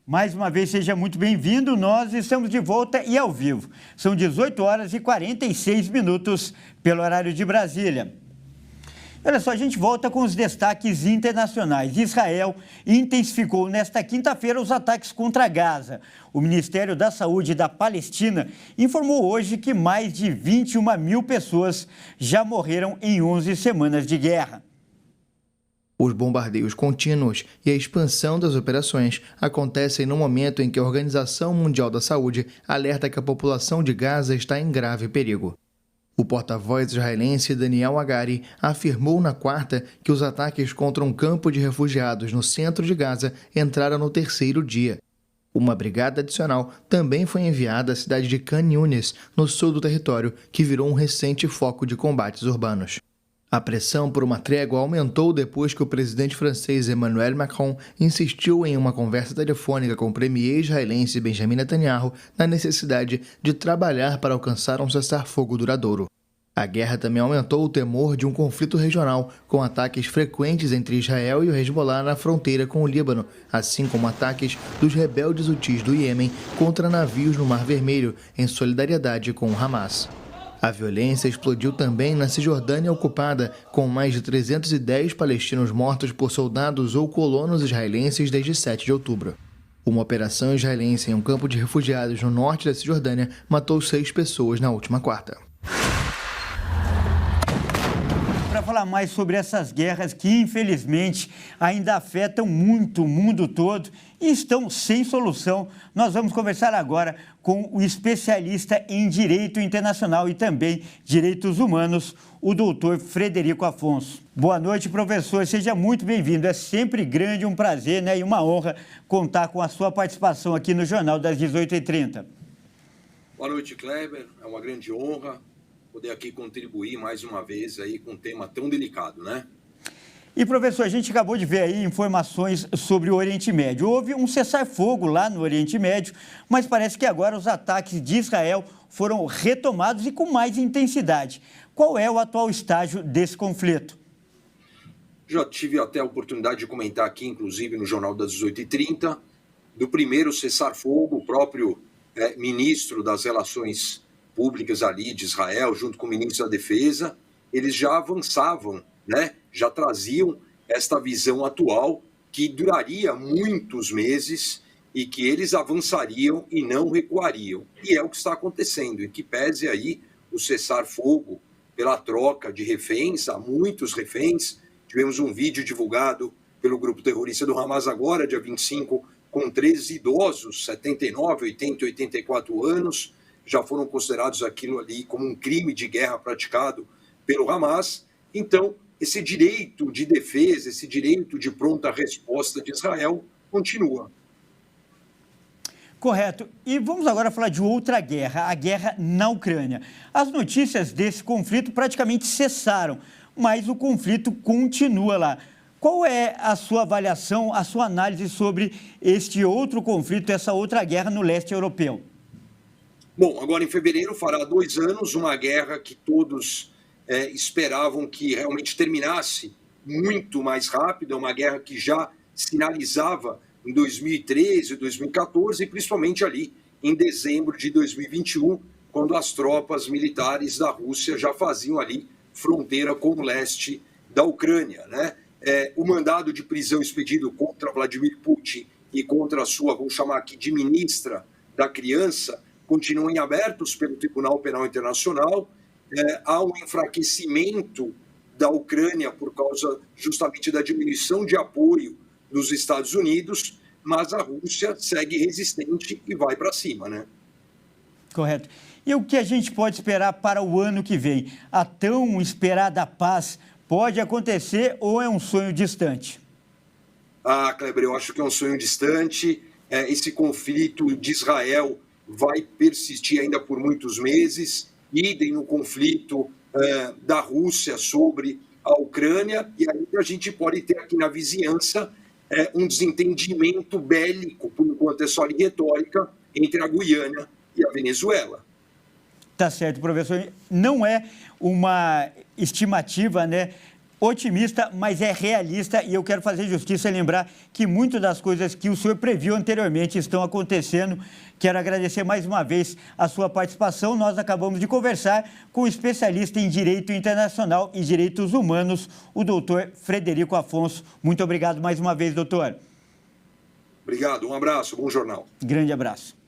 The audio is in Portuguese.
Mais uma vez, seja muito bem-vindo. Nós estamos de volta e ao vivo. São 18 horas e 46 minutos pelo horário de Brasília. Olha só, a gente volta com os destaques internacionais. Israel intensificou nesta quinta-feira os ataques contra Gaza. O Ministério da Saúde da Palestina informou hoje que mais de 21 mil pessoas já morreram em 11 semanas de guerra. Os bombardeios contínuos e a expansão das operações acontecem no momento em que a Organização Mundial da Saúde alerta que a população de Gaza está em grave perigo. O porta-voz israelense Daniel Hagari afirmou na quarta que os ataques contra um campo de refugiados no centro de Gaza entraram no terceiro dia. Uma brigada adicional também foi enviada à cidade de Khan Yunis, no sul do território, que virou um recente foco de combates urbanos. A pressão por uma trégua aumentou depois que o presidente francês Emmanuel Macron insistiu em uma conversa telefônica com o premier israelense Benjamin Netanyahu na necessidade de trabalhar para alcançar um cessar-fogo duradouro. A guerra também aumentou o temor de um conflito regional, com ataques frequentes entre Israel e o Hezbollah na fronteira com o Líbano, assim como ataques dos rebeldes hutis do Iêmen contra navios no Mar Vermelho, em solidariedade com o Hamas. A violência explodiu também na Cisjordânia ocupada, com mais de 310 palestinos mortos por soldados ou colonos israelenses desde 7 de outubro. Uma operação israelense em um campo de refugiados no norte da Cisjordânia matou 6 pessoas na última quarta. Para falar mais sobre essas guerras que, infelizmente, ainda afetam muito o mundo todo e estão sem solução, nós vamos conversar agora com o especialista em Direito Internacional e também Direitos Humanos, o doutor Frederico Afonso. Boa noite, professor. Seja muito bem-vindo. É sempre grande, um prazer, né, e uma honra contar com a sua participação aqui no Jornal das 18h30. Boa noite, Kleber. É uma grande honra poder aqui contribuir mais uma vez aí com um tema tão delicado, né? E, professor, a gente acabou de ver aí informações sobre o Oriente Médio. Houve um cessar-fogo lá no Oriente Médio, mas parece que agora os ataques de Israel foram retomados e com mais intensidade. Qual é o atual estágio desse conflito? Já tive até a oportunidade de comentar aqui, inclusive no Jornal das 18h30, do primeiro cessar-fogo. O próprio ministro das Relações Públicas ali de Israel, junto com o ministro da Defesa, eles já avançavam, né? Já traziam esta visão atual que duraria muitos meses e que eles avançariam e não recuariam. E é o que está acontecendo, em que pese aí o cessar-fogo pela troca de reféns, há muitos reféns. Tivemos um vídeo divulgado pelo grupo terrorista do Hamas agora, dia 25, com 13 idosos, 79, 80 e 84 anos, já foram considerados aquilo ali como um crime de guerra praticado pelo Hamas. Então, esse direito de defesa, esse direito de pronta resposta de Israel continua. Correto. E vamos agora falar de outra guerra, a guerra na Ucrânia. As notícias desse conflito praticamente cessaram, mas o conflito continua lá. Qual é a sua avaliação, a sua análise sobre este outro conflito, essa outra guerra no leste europeu? Bom, agora em fevereiro fará 2 anos, uma guerra que todos esperavam que realmente terminasse muito mais rápido, uma guerra que já sinalizava em 2013, 2014 e principalmente ali em dezembro de 2021, quando as tropas militares da Rússia já faziam ali fronteira com o leste da Ucrânia, né? O mandado de prisão expedido contra Vladimir Putin e contra a sua, vamos chamar aqui de ministra da criança, continuam em abertos pelo Tribunal Penal Internacional. Há um enfraquecimento da Ucrânia por causa justamente da diminuição de apoio dos Estados Unidos, mas a Rússia segue resistente e vai para cima, né? Correto. E o que a gente pode esperar para o ano que vem? A tão esperada paz pode acontecer ou é um sonho distante? Kleber, eu acho que é um sonho distante. Esse conflito de Israel vai persistir ainda por muitos meses, idem no conflito da Rússia sobre a Ucrânia, e aí a gente pode ter aqui na vizinhança um desentendimento bélico, por enquanto é só retórica, entre a Guiana e a Venezuela. Tá certo, professor. Não é uma estimativa, né, Otimista, mas é realista, e eu quero fazer justiça e lembrar que muitas das coisas que o senhor previu anteriormente estão acontecendo. Quero agradecer mais uma vez a sua participação. Nós acabamos de conversar com o especialista em Direito Internacional e Direitos Humanos, o doutor Frederico Afonso. Muito obrigado mais uma vez, doutor. Obrigado, um abraço, bom jornal. Grande abraço.